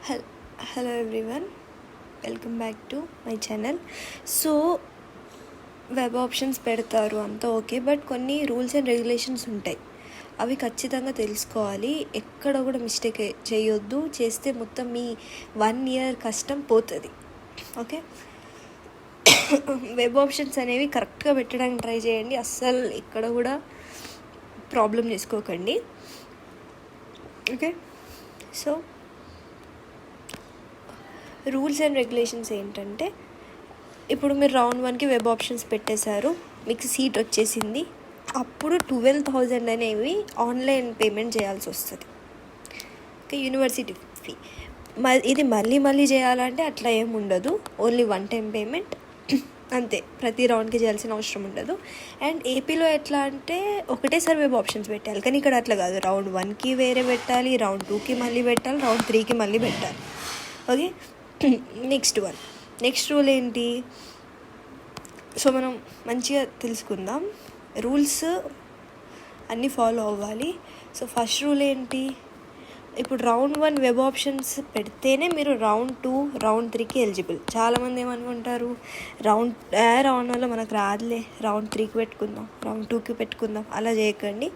Hall hello everyone, welcome back to my channel. So web options పెడతారు అంతా okay, but కొన్ని rules and regulations ఉంటాయి. అవి ఖచ్చితంగా తెలుసుకోవాలి. ఎక్కడ కూడా మిస్టేక్ చేయొద్దు. చేస్తే మొత్తం మీ 1 year కష్టం పోతుంది. ఓకే, వెబ్ ఆప్షన్స్ అనేవి కరెక్ట్గా పెట్టడానికి ట్రై చేయండి. అస్సలు ఎక్కడ కూడా ప్రాబ్లం చేసుకోకండి. Okay, so rules and regulations ఏంటంటే, ఇప్పుడు మీరు రౌండ్ 1కి వెబ్ ఆప్షన్స్ పెట్టేశారు, మీకు సీట్ వచ్చేసింది. అప్పుడు 12,000 అనేవి ఆన్లైన్ పేమెంట్ చేయాల్సి వస్తుంది. Okay, university fee. ఇది మళ్ళీ చేయాలంటే అట్లా ఏమి ఉండదు. ఓన్లీ 1 time పేమెంట్ అంతే. ప్రతి రౌండ్కి చేయాల్సిన అవసరం ఉండదు. అండ్ ఏపీలో ఎట్లా అంటే ఒకటేసారి వెబ్ ఆప్షన్స్ పెట్టాలి, కానీ ఇక్కడ అట్లా కాదు. రౌండ్ 1కి వేరే పెట్టాలి, రౌండ్ 2కి మళ్ళీ పెట్టాలి, రౌండ్ 3కి మళ్ళీ పెట్టాలి. ఓకే, నెక్స్ట్ రూల్ ఏంటి? సో మనం మంచిగా తెలుసుకుందాం. రూల్స్ అన్నీ ఫాలో అవ్వాలి. సో ఫస్ట్ రూల్ ఏంటి? ఇప్పుడు రౌండ్ 1 వెబ్ ఆప్షన్స్ పెడితేనే మీరు రౌండ్ 2, రౌండ్ 3కి ఎలిజిబుల్. చాలామంది ఏమనుకుంటారు, రౌండ్ 1లో మనకు రాదులే, రౌండ్ 3కి పెట్టుకుందాం, రౌండ్ 2కి పెట్టుకుందాం. అలా చేయకండి.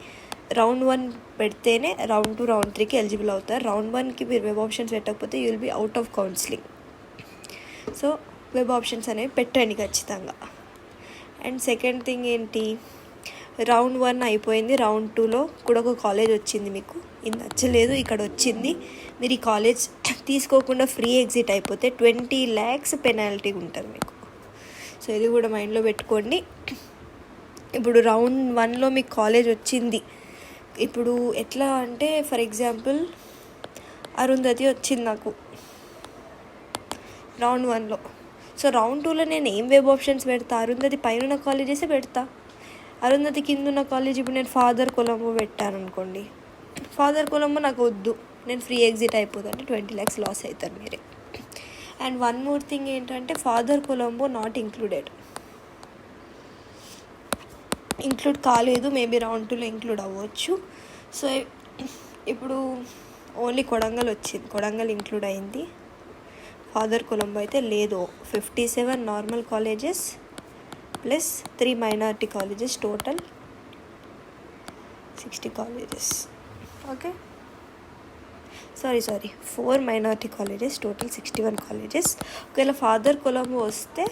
రౌండ్ 1 పెడితేనే రౌండ్ 2, రౌండ్ 3కి ఎలిజిబుల్ అవుతారు. రౌండ్ 1కి మీరు వెబ్ ఆప్షన్స్ పెట్టకపోతే you will be out of counselling. So web options అనేవి పెట్టండి ఖచ్చితంగా. అండ్ సెకండ్ థింగ్ ఏంటి, రౌండ్ 1 అయిపోయింది, రౌండ్ 2లో కూడా ఒక కాలేజ్ వచ్చింది, మీకు ఇది నచ్చలేదు, ఇక్కడ వచ్చింది, మీరు ఈ కాలేజ్ తీసుకోకుండా ఫ్రీ ఎగ్జిట్ అయిపోతే 20 lakhs పెనాల్టీ ఉంటుంది మీకు. సో ఇది కూడా మైండ్లో పెట్టుకోండి. ఇప్పుడు రౌండ్ 1లో మీకు కాలేజ్ వచ్చింది. ఇప్పుడు ఎట్లా అంటే, ఫర్ ఎగ్జాంపుల్ అరుంధతి వచ్చింది నాకు రౌండ్ 1లో. సో రౌండ్ 2లో నేను ఏం వెబ్ ఆప్షన్స్ పెడతా? అరుంధతి పైన ఉన్న కాలేజెసే పెడతా. అరుంధతి కింద ఉన్న కాలేజ్ ఇప్పుడు నేను ఫాదర్ కొలంబో పెట్టాను అనుకోండి, ఫాదర్ కొలంబో నాకు వద్దు, నేను ఫ్రీ ఎగ్జిట్ అయిపోతా అంటే 20 lakhs లాస్ అవుతారు మీరే. అండ్ వన్ మోర్ థింగ్ ఏంటంటే, ఫాదర్ కొలంబో నాట్ ఇంక్లూడ్ కాలేదు, మేబీ రౌండ్ 2లో ఇంక్లూడ్ అవ్వచ్చు. సో ఇప్పుడు ఓన్లీ కొడంగల్ వచ్చింది, కొడంగల్ ఇంక్లూడ్ అయింది, ఫాదర్ కొలంబో అయితే లేదు. 57 normal colleges plus 3 minority colleges, total 60 colleges. Okay, sorry 4 minority colleges, total 61 colleges. ఒకవేళ ఫాదర్ కొలంబో వస్తే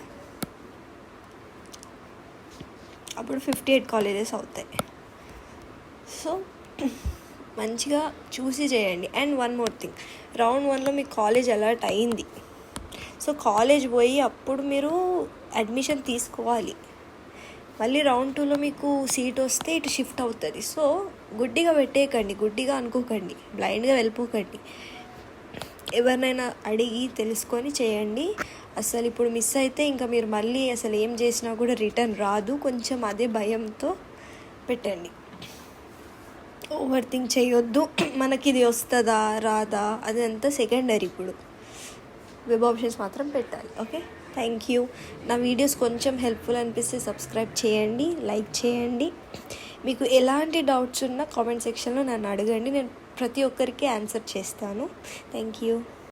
అప్పుడు 58 కాలేజెస్ అవుతాయి. సో మంచిగా చూసి చేయండి. And one more thing, round 1లో మీకు కాలేజ్ అలాట్ అయింది. సో కాలేజ్ పోయి అప్పుడు మీరు అడ్మిషన్ తీసుకోవాలి. మళ్ళీ రౌండ్ 2లో మీకు సీట్ వస్తే ఇటు షిఫ్ట్ అవుతుంది. సో గుడ్డిగా పెట్టేయకండి, గుడ్డిగా అనుకోకండి, బ్లైండ్గా వెళ్ళిపోకండి. ఎవరినైనా అడిగి తెలుసుకొని చేయండి. అసలు ఇప్పుడు మిస్ అయితే ఇంకా మీరు మళ్ళీ అసలు ఏం చేసినా కూడా రిటర్న్ రాదు. కొంచెం అదే భయంతో పెట్టండి, ఓవర్ థింక్ చేయొద్దు. మనకి ఇది వస్తుందా రాదా అదంతా సెకండరీ. ఇప్పుడు వెబ్ ఆప్షన్స్ మాత్రం పెట్టాలి. Okay, thank you. నా వీడియోస్ కొంచెం హెల్ప్ఫుల్ అనిపిస్తే సబ్స్క్రైబ్ చేయండి, లైక్ చేయండి. మీకు ఎలాంటి డౌట్స్ ఉన్నా కామెంట్ సెక్షన్లో నన్ను అడగండి, నేను ప్రతి ఒక్కరికి ఆన్సర్ చేస్తాను. Thank you.